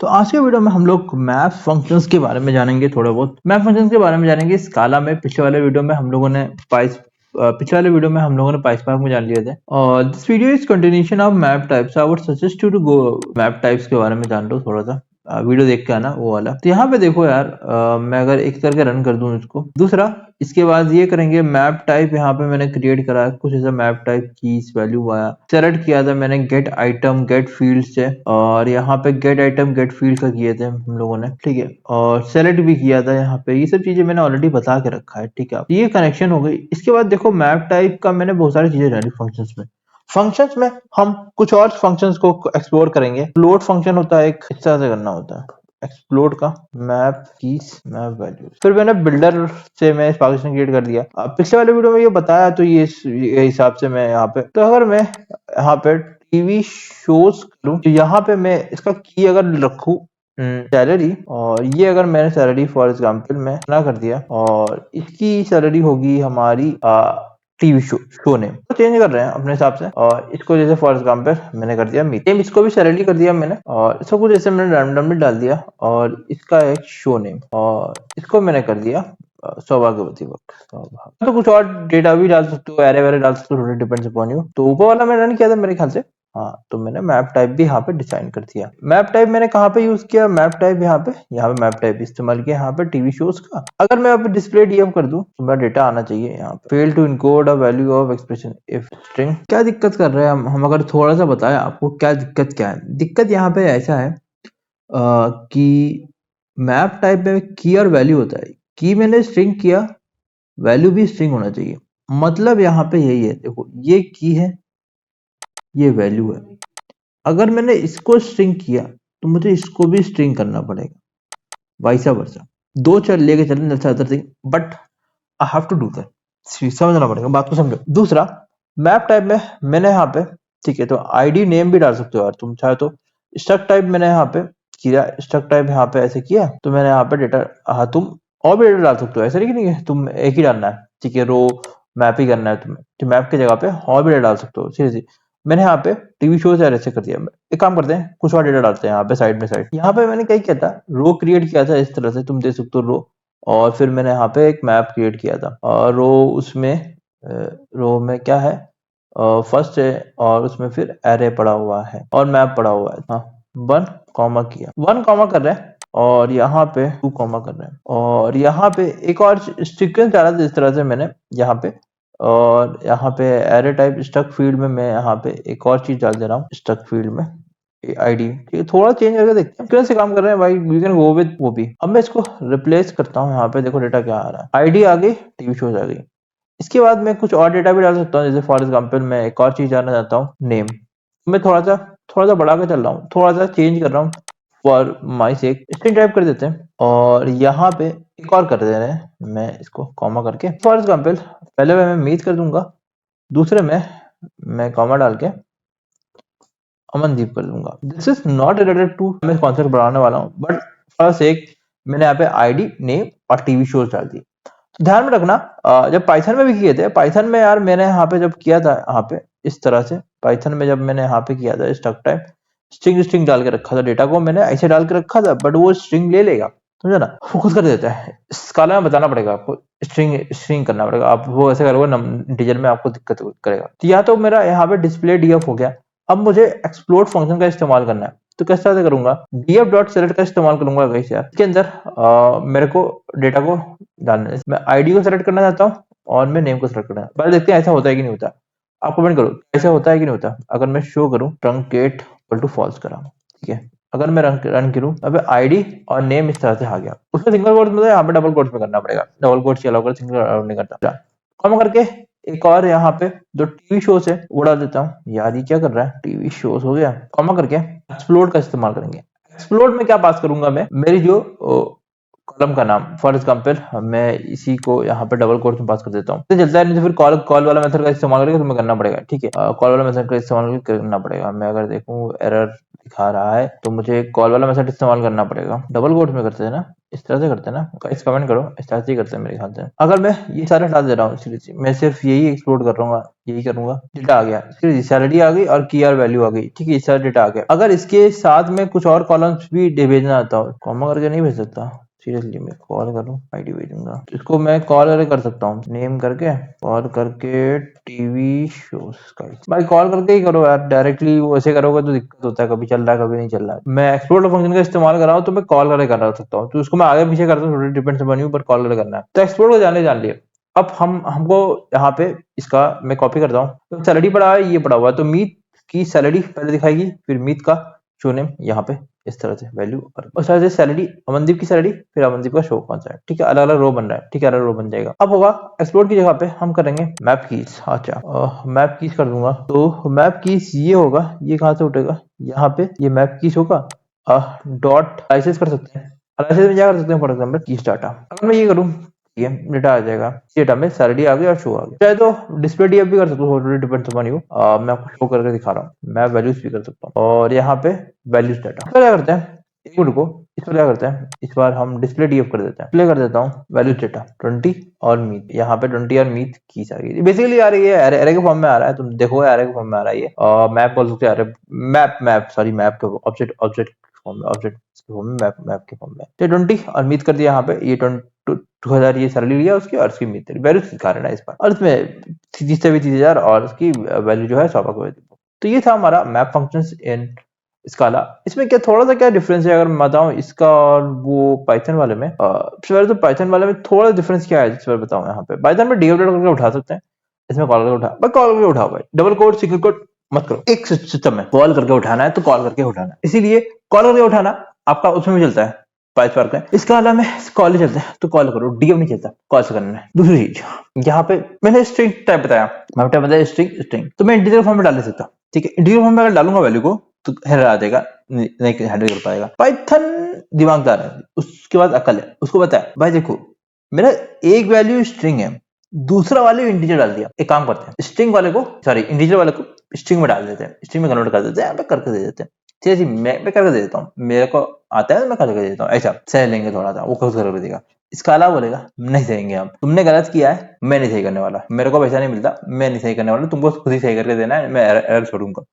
तो आज के वीडियो में हम लोग मैप फंक्शंस के बारे में जानेंगे। थोड़ा बहुत मैप फंक्शंस के बारे में जानेंगे। स्काला में पिछले वाले वीडियो में हम लोगों ने पाइसपार्क में जान लिए थे। और this video is continuation of map types. I would suggest you to go map types के बारे में जान लो थोड़ा सा। वीडियो देख के आना वो वाला। तो यहाँ पे देखो यार, मैं अगर एक करके रन कर दूं इसको। दूसरा, इसके बाद ये करेंगे मैप टाइप। यहाँ पे मैंने क्रिएट करा है कुछ ऐसा मैप टाइप कीज वैल्यू आया, सेलेक्ट किया था मैंने गेट आइटम गेट फील्ड से, और यहाँ पे गेट आइटम गेट फील्ड का किए थे हम लोगों ने, ठीक है। और सेलेक्ट भी किया था यहाँ पे। ये सब चीजें मैंने ऑलरेडी बता के रखा है, ठीक है। ये कनेक्शन हो गई। इसके बाद देखो मैप टाइप का मैंने बहुत सारी चीजें डाली फंक्शंस में। फंक्शंस में हम कुछ और फंक्शंस को एक्सप्लोर करेंगे। लोड फंक्शन होता है एक, इस तरह से करना होता है एक्सप्लोड का मैप कीज मैप वैल्यूज। फिर मैंने बिल्डर से मैं पाकिस्तान क्रिएट कर दिया। पिछले वाले वीडियो में ये बताया, तो ये हिसाब से मैं यहाँ पे, तो अगर मैं यहाँ पे टीवी शोज करूँ तो यहाँ पे मैं इसका की अगर रखूँ सैलरी, और ये अगर मैंने सैलरी फॉर एग्जाम्पल में ना कर दिया, और इसकी सैलरी होगी हमारी टीवी शो नेम तो चेंज कर रहे हैं अपने हिसाब से। और इसको जैसे फॉर एग्जाम्पल मैंने कर दिया मीत, इसको भी सैलरी कर दिया मैंने, और इसको कुछ जैसे मैंने रैंडमली डाल दिया, और इसका एक शो नेम, और इसको मैंने कर दिया सौभाग्यवती वक्त। तो कुछ और डेटा भी डाल सकते हो, एरे वेरे डाल सकते हो, डिपेंड्स अपॉन यू। तो ऊपर वाला मैंने रन किया था मेरे ख्याल से। हाँ, तो मैंने मैप टाइप भी यहाँ पे डिजाइन कर दिया। मैप टाइप मैंने कहाँ पे यूज किया? मैप टाइप यहाँ पे मैप टाइप इस्तेमाल किया यहाँ पे टीवी शोज का। अगर मैं अब डिस्प्ले डीएम कर दूं तो मेरा डेटा आना चाहिए यहाँ पे। Fail to encode a value of expression if string. क्या दिक्कत कर रहे हैं हम अगर थोड़ा सा बताएं आपको क्या दिक्कत क्या है। दिक्कत यहाँ पे ऐसा है कि मैप टाइप में की और वैल्यू होता है। की मैंने स्ट्रिंग किया, वैल्यू भी स्ट्रिंग होना चाहिए। मतलब यहाँ पे यही है, देखो ये की है, ये वैल्यू है। अगर मैंने इसको स्ट्रिंग किया तो मुझे इसको भी स्ट्रिंग करना पड़ेगा, वाइसा वर्सा। दो चल लेके चलने other thing, but I have to do that. समझना पड़ेगा, बात को समझो। दूसरा, मैप टाइप में मैंने यहाँ पे, ठीक है, तो आईडी नेम भी डाल सकते हो यार तुम चाहे तो। स्ट्रक्ट टाइप मैंने यहाँ पे किया, स्ट्रक्ट टाइप यहाँ पे ऐसे किया, तो मैंने यहाँ पे डेटा, हाँ तुम और भी डेटा डाल सकते हो, ऐसा नहीं है तुम एक ही डालना है, ठीक है। रो मैप ही करना है तुम्हें, तो मैप की जगह पे और भी डेटा डाल सकते हो। सीरियसली मैंने यहाँ पे टीवी शो से ऐसे कर दिया। एक काम करते हैं, कुछ और डेटा डालते हैं यहाँ पे साइड में साइड। यहाँ पे मैंने क्या किया था, रो क्रिएट किया था इस तरह से, तुम देख सकते हो रो। और फिर मैंने यहाँ पे एक मैप क्रिएट किया था, और रो में क्या है, फर्स्ट है, और उसमें फिर एरे पड़ा हुआ है और मैप पड़ा हुआ है। हाँ, 1 कॉमा किया, 1 कॉमा कर रहे हैं, और यहाँ पे 2 कॉमा कर रहे हैं, और यहाँ पे एक और सीक्वेंस डाला था इस तरह से मैंने यहाँ पे। और यहाँ पे एरे टाइप स्ट्रक्ट फील्ड में मैं यहाँ पे एक और चीज डाल दे रहा हूँ स्ट्रक्ट फील्ड में, आईडी थोड़ा चेंज करके देखते हैं कैसे काम कर रहे हैं भाई। वी कैन गो विद वो भी। अब मैं इसको रिप्लेस करता हूँ। यहाँ पे देखो डेटा क्या आ रहा है, आईडी आ गई, टीवी शोज आ गई। इसके बाद मैं कुछ और डेटा भी डाल सकता हूँ, जैसे फॉर एग्जाम्पल मैं एक और चीज डालना चाहता हूँ, नेम। मैं थोड़ा सा बढ़ा के चल रहा हूँ, थोड़ा सा चेंज कर रहा हूँ for my sake. String type कर देते हैं, और यहाँ पे एक और कर दे रहे हैं, मैं इसको कॉमा करके फॉर एग्जाम्पल पहले मैं मीत कर दूंगा, दूसरे में मैं कॉमा डाल के अमनदीप कर दूंगा। This is not related to मैं कॉन्सेप्ट बढ़ाने वाला हूँ, बट फर्स्ट एक मैंने यहाँ पे आईडी नेम और टीवी शोज डाल दी। तो ध्यान में रखना, जब पाइथन में भी किए थे, पाइथन में यार मैंने यहाँ पे जब किया था, यहाँ पे इस तरह से पाइथन में जब मैंने यहाँ पे किया था स्ट्रक्ट टाइप स्ट्रिंग स्ट्रिंग डाल के रखा था, डेटा को मैंने ऐसे डाल के रखा था, बट वो स्ट्रिंग ले लेगा, समझा ना, फोकस कर देता है। स्काला में बताना पड़ेगा आपको, स्ट्रिंग स्ट्रिंग करना पड़ेगा। आप वो ऐसे करोगे इंटीजर में आपको दिक्कत करेगा। तो या तो मेरा यहाँ पे डिस्प्ले डीएफ हो गया। अब मुझे एक्सप्लोड फंक्शन का इस्तेमाल करना है, तो किस तरह से करूंगा, डीएफ डॉट सेलेक्ट का इस्तेमाल करूंगा गाइस यार। इसके अंदर मेरे को डेटा को डालना है। मैं आईडी को सेलेक्ट करना चाहता हूँ और मैं नेम को सेलेक्ट करना है। पहले देखते हैं ऐसा होता है कि नहीं होता। आप कमेंट करो ऐसा होता है कि नहीं होता। अगर मैं शो करूँ ट्रंकेट इक्वल टू फॉल्स करा, ठीक है। अगर मैं रन करूँ, अब आईडी और नेम इस तरह से आ गया। उसमें सिंगल कोट्स में, यहाँ पे डबल कोट्स में करना पड़ेगा। डबल कोट्स अलाउ कर, सिंगल अलाउ नहीं करता। कॉमा करके एक और यहाँ पे जो टीवी शोज है वो डाल देता हूँ। यार ये क्या कर रहा है, टीवी शोज हो गया। कॉमा करके एक्सप्लोड का इस्तेमाल करेंगे। एक्सप्लोड में क्या पास करूंगा मैं, मेरी जो कॉलम का नाम फॉर एग्जाम्पल मैं इसी को यहाँ पे डबल कोट्स में पास कर देता हूँ, तो चलता है नहीं तो फिर कॉल वाला मेथड का इस्तेमाल करके तुम्हें करना पड़ेगा। ठीक है, कॉल वाला मेथड का इस्तेमाल करके करना पड़ेगा। मैं अगर देखूँ एरर दिखा रहा है तो मुझे कॉल वाला मेथड इस्तेमाल करना पड़ेगा। डबल कोट्स में करते हैं ना, इस तरह से करते हैं ना, गाइस कमेंट करो, इस तरह से ही करते हैं मेरे ख्याल से। अगर मैं ये सारे हटा दे रहा हूँ, मैं सिर्फ यही एक्सप्लोर कर रहा हूँ, यही करूंगा, डेटा आ गया, सैलरी आ गई और की आर वैल्यू आ गई। ठीक है, ये सारा डेटा आ गया। अगर इसके साथ में कुछ और कॉलम्स भी भेजना आता हो, कॉमा करके नहीं भेज सकता सीरियसली। मैं कॉल करूँ आईडी भेजूंगा, इसको मैं कॉल कर सकता हूँ, नेम करके कॉल करके टीवी शोज भाई कॉल करके ही करो यार, डायरेक्टली वो ऐसे करोगे तो दिक्कत होता है, कभी चल रहा है कभी नहीं चल रहा है। मैं एक्सपोर्ट फंक्शन का इस्तेमाल कर रहा हूँ तो मैं कॉल करके कर सकता हूँ, तो उसको मैं आगे पीछे करता हूँ, थोड़ी डिपेंड से बनी हूँ, पर कॉल करके करना है। तो एक्सपोर्ट को जान लिए। अब हमको यहाँ पे इसका मैं कॉपी करता हूँ, तो सैलरी पड़ा है, ये पड़ा हुआ है, तो मीत की सैलरी पहले दिखाएगी, फिर मीत का शो नेम यहाँ पे इस तरह से वैल्यू और तरह से सैलरी, अमनदीप की सैलरी, फिर अमनदीप का शो कौन सा है। ठीक है, अलग अलग रो बन रहा है। ठीक है, अलग रो बन जाएगा। अब होगा एक्सप्लोर की जगह पे हम करेंगे मैप कीज। अच्छा, मैप कीज कर दूंगा, तो मैप कीज ये होगा, ये कहाँ से उठेगा, यहाँ पे ये मैप कीज होगा, डॉट एनालिसिस कर सकते हैं, एनालिसिस में क्या कर सकते हैं, फॉर एग्जाम्पल कीज डाटा। अगर मैं ये करूँ, ठीक है, डेटा आ जाएगा, डेटा में सैलरी आ गई और शो आ गया। चाहे तो डिस्प्ले डीएफ भी कर सकता हूँ, डिपेंड्स अपॉन यू। मैं आपको शो करके दिखा रहा हूँ, मैं वैल्यूज भी कर सकता हूँ, और यहाँ पे वैल्यूज डाटा क्या करते हैं, एक मिनट को, इस पर क्या करते हैं, इस बार हम डिस्प्ले डीएफ कर देते हैं, प्ले कर देता हूँ वैल्यूज डेटा 20 और मीत, यहाँ पे 20 और मीत की आ गई। बेसिकली आ रही है एरे के फॉर्म में आ रहा है, तुम देखो एरे के फॉर्म में आ रहा है। ये मैप बोल सकते हैं, मैप सॉरी, मैप के ऑब्जेक्ट ऑब्जेक्ट फॉर्म में, ऑब्जेक्ट के फॉर्म में, मैप के फॉर्म में। तो 20 और मीत कर दिया यहाँ पे, ये 2000 ये सैलरी लिया उसकी, और उसकी मीत वैल्यू दिखा रहा है इस बार, और इसमें जिससे भी 30,000 और उसकी वैल्यू जो है 100 का। तो ये था हमारा मैप फंक्शंस इन स्काला। इसमें क्या थोड़ा सा क्या डिफरेंस है अगर मैं बताऊं इसका और वो पाइथन वाले में, सबसे पहले तो पाइथन वाले में थोड़ा डिफरेंस क्या है, इस बार बताऊं। यहाँ पे पाइथन में डीओ करके उठा सकते हैं, इसमें कॉल करके कॉल करके उठाओ भाई, डबल कोड सिंगल कोड मत करो। एक सिस्टम में कॉल करके उठाना है तो कॉल करके उठाना है, इसीलिए कॉल करके उठाना आपका उसमें भी चलता है, पाइथन में। इसका अलावा में कॉल ही चलता है तो कॉल करो, डीएम नहीं चलता, कॉल से करना है। दूसरी चीज, यहाँ पे मैंने स्ट्रिंग टाइप बताया, मैं टाइप बताया स्ट्रिंग स्ट्रिंग, तो मैं इंटीजर फॉर्म में डाल सकता हूँ। ठीक है, इंटीजर फॉर्म में अगर डालूंगा वैल्यू को तो हेडर आ जाएगा, नहीं हैंडल कर पाएगा। पाइथन दिमागदार है, उसके बाद अकल है, उसको बताया भाई देखो मेरा एक वैल्यू स्ट्रिंग है, दूसरा वाले इंटीजर डाल दिया, एक काम करते हैं स्ट्रिंग वाले को, सॉरी इंटीजर वाले को स्ट्रिंग में डाल देते हैं, स्ट्रिंग में कन्वर्ट कर देते हैं, करके दे देते हैं। ठीक है जी, मैं करके दे देता हूँ, मेरे को आता है मैं करके दे देता हूँ, ऐसा सह लेंगे थोड़ा सा, वो खुद करके देगा। इसका अलावा बोलेगा नहीं सहेंगे हम, तुमने गलत किया है, मैं नहीं सही करने वाला, मेरे को पैसा नहीं मिलता, मैं नहीं सही करने वाला, तुमको खुद ही सही करके देना है, मैं एरर छोड़ूंगा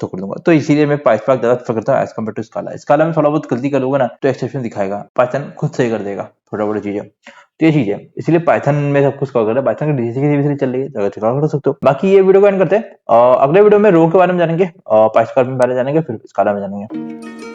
तो कर दूंगा। तो इसीलिए मैं पाइथन ज्यादा प्रेफर करता हूँ as compare to Scala. Scala में थोड़ा बहुत गलती करोगे ना तो एक्सेप्शन दिखाएगा, पाइथन खुद सही कर देगा थोड़ा बड़ी चीजें। तो ये चीज है, इसलिए पाइथन में सब कुछ कवर कर रहा है, पाइथन की डीसी की चल रही है, अगर कर सकते हो। बाकी ये वीडियो को एंड करते हैं, अगले वीडियो में रो के बारे में जानेंगे, पाइथन के बारे में जानेंगे, फिर स्काला में जानेंगे।